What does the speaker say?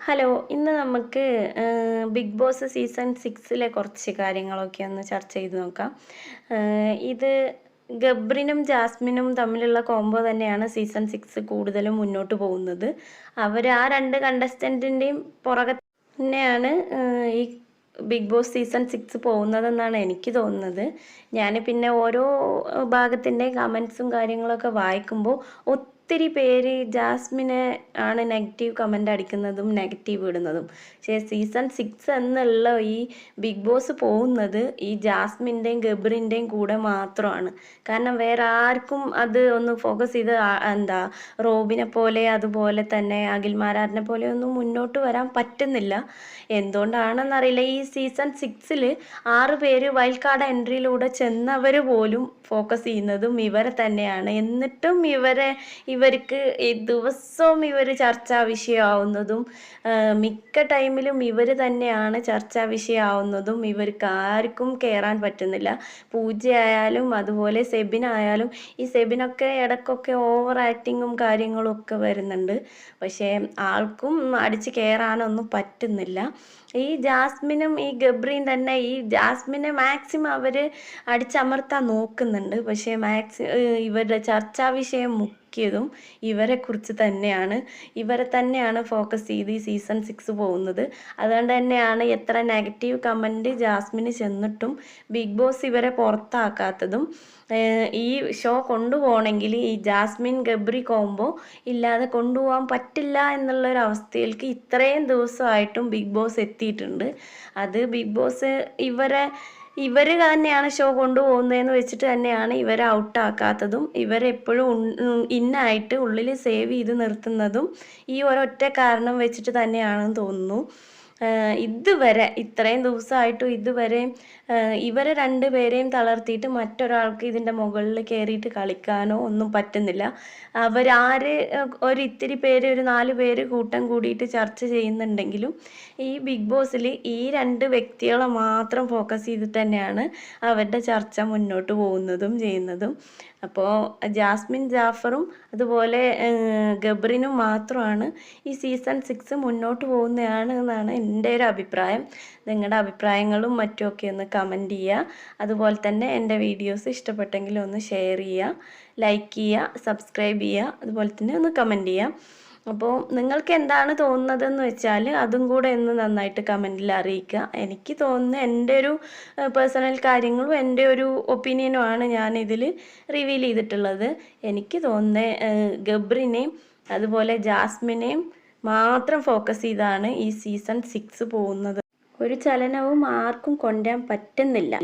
Hello, ഇന്ന് നമുക്ക് big boss season 6-ലെ കുറച്ച് കാര്യങ്ങളൊക്കെ ഒന്ന് ചർച്ച ചെയ്ത് നോക്കാം. ഇത് ഗബ്രിനും ജാസ്മിനും തമ്മിലുള്ള കോംബോ തന്നെയാണ് സീസൺ 6 കൂടുതലും മുന്നോട്ട് പോകുന്നത്. അവർ ആ രണ്ട് കണ്ടസ്റ്റൻറ്റിൻ്റെയും പുറകെ തന്നെയാണ് ഈ ബിഗ് ബോസ് സീസൺ 6 പോകുന്നതെന്നാണ് എനിക്ക് തോന്നുന്നത്. ഞാൻ പിന്നെ ഓരോ ഭാഗത്തിൻ്റെയും കമൻസും കാര്യങ്ങളൊക്കെ വായിക്കുമ്പോൾ ഒത്തിരി പേര് ജാസ്മിനെ ആണ് നെഗറ്റീവ് കമൻ്റ് അടിക്കുന്നതും നെഗറ്റീവ് ഇടുന്നതും. പക്ഷേ സീസൺ 6 എന്നുള്ള ഈ ബിഗ് ബോസ് പോകുന്നത് ഈ ജാസ്മിൻ്റെയും ഗബ്രിൻ്റെയും കൂടെ മാത്രമാണ്. കാരണം വേറെ ആർക്കും അത് ഒന്ന് ഫോക്കസ് ചെയ്ത് എന്താ റോബിനെ പോലെ അതുപോലെ തന്നെ അഖിൽമാരാറിനെ പോലെ ഒന്നും മുന്നോട്ട് വരാൻ പറ്റുന്നില്ല. എന്തുകൊണ്ടാണെന്നറിയില്ല. ഈ സീസൺ 6-ൽ 6 പേര് വൈൽഡ് കാർഡ് എൻട്രിയിലൂടെ ചെന്നവർ പോലും ഫോക്കസ് ചെയ്യുന്നതും ഇവരെ തന്നെയാണ്. എന്നിട്ടും ഇവർക്ക് ഈ ദിവസവും ഇവർ ചർച്ചാ വിഷയമാവുന്നതും മിക്ക ടൈമിലും ഇവർ തന്നെയാണ് ചർച്ചാ വിഷയമാവുന്നതും ഇവർക്ക് ആർക്കും കയറാൻ പറ്റുന്നില്ല. പൂജയായാലും അതുപോലെ സെബിനായാലും. ഈ സെബിനൊക്കെ ഇടയ്ക്കൊക്കെ ഓവർ ആക്ടിങ്ങും കാര്യങ്ങളും ഒക്കെ വരുന്നുണ്ട്. പക്ഷേ ആൾക്കും അടിച്ച് കയറാനൊന്നും പറ്റുന്നില്ല. ഈ ജാസ്മിനും ഈ ഗബ്രിയും തന്നെ ഈ ജാസ്മിനെ മാക്സിമം അവർ അടിച്ചമർത്താൻ നോക്കുന്നുണ്ട്. പക്ഷേ ഇവരുടെ ചർച്ചാ വിഷയം മുക്കിയതും ഇവരെക്കുറിച്ച് തന്നെയാണ്. ഇവരെ തന്നെയാണ് ഫോക്കസ് ചെയ്ത് ഈ സീസൺ 6 പോകുന്നത്. അതുകൊണ്ട് തന്നെയാണ് എത്ര നെഗറ്റീവ് കമൻറ്റ് ജാസ്മിന് ചെന്നിട്ടും ബിഗ് ബോസ് ഇവരെ പുറത്താക്കാത്തതും. ഈ ഷോ കൊണ്ടുപോകണമെങ്കിൽ ഈ ജാസ്മിൻ ഗബ്രി കോംബോ ഇല്ലാതെ കൊണ്ടുപോകാൻ പറ്റില്ല എന്നുള്ളൊരവസ്ഥയിലേക്ക് ഇത്രയും ദിവസമായിട്ടും ബിഗ് ബോസ് എത്തിയിട്ടുണ്ട്. അത് ബിഗ് ബോസ് ഇവർ തന്നെയാണ് ഷോ കൊണ്ടുപോകുന്നതെന്ന് വെച്ചിട്ട് തന്നെയാണ് ഇവരെ ഔട്ടാക്കാത്തതും ഇവരെപ്പോഴും ഇന്നായിട്ട് ഉള്ളിൽ സേവ് ചെയ്ത് നിർത്തുന്നതും ഈ ഒരൊറ്റ കാരണം വെച്ചിട്ട് തന്നെയാണെന്ന് തോന്നുന്നു. ഇതുവരെ ഇത്രയും ദിവസമായിട്ടും ഇതുവരെയും ഇവരെ രണ്ടുപേരെയും തളർത്തിയിട്ട് മറ്റൊരാൾക്ക് ഇതിൻ്റെ മുകളിൽ കയറിയിട്ട് കളിക്കാനോ ഒന്നും പറ്റുന്നില്ല. ഒരിത്തിരി പേര് ഒരു 4 പേര് കൂട്ടം കൂടിയിട്ട് ചർച്ച ചെയ്യുന്നുണ്ടെങ്കിലും ഈ ബിഗ് ബോസിൽ ഈ 2 വ്യക്തികളെ മാത്രം ഫോക്കസ് ചെയ്തിട്ട് തന്നെയാണ് അവരുടെ ചർച്ച മുന്നോട്ട് പോകുന്നതും ചെയ്യുന്നതും. അപ്പോൾ ജാസ്മിൻ ജാഫറും അതുപോലെ ഗബ്രിനും മാത്രമാണ് ഈ സീസൺ 6 മുന്നോട്ട് പോകുന്നതാണ് എന്നാണ് എൻ്റെ ഒരു അഭിപ്രായം. നിങ്ങളുടെ അഭിപ്രായങ്ങളും മറ്റുമൊക്കെ ഒന്ന് കമൻറ്റ് ചെയ്യുക. അതുപോലെ തന്നെ എൻ്റെ വീഡിയോസ് ഇഷ്ടപ്പെട്ടെങ്കിൽ ഒന്ന് ഷെയർ ചെയ്യുക, ലൈക്ക് ചെയ്യുക, സബ്സ്ക്രൈബ് ചെയ്യുക, അതുപോലെ തന്നെ ഒന്ന് കമൻറ്റ് ചെയ്യുക. അപ്പോൾ നിങ്ങൾക്ക് എന്താണ് തോന്നുന്നതെന്ന് വെച്ചാൽ അതും കൂടെ ഒന്ന് നന്നായിട്ട് കമൻറ്റിൽ അറിയിക്കുക. എനിക്ക് തോന്നുന്ന എൻ്റെ ഒരു പേഴ്സണൽ കാര്യങ്ങളും എൻ്റെ ഒരു ഒപ്പീനിയനുമാണ് ഞാനിതിൽ റിവീൽ ചെയ്തിട്ടുള്ളത്. എനിക്ക് തോന്നുന്നത് ഗബ്രിനെയും അതുപോലെ ജാസ്മിനെയും മാത്രം ഫോക്കസ് ചെയ്താണ് ഈ സീസൺ 6 പോകുന്നത്. ഒരു ചലനവും ആർക്കും കൊണ്ടുവരാൻ പറ്റുന്നില്ല.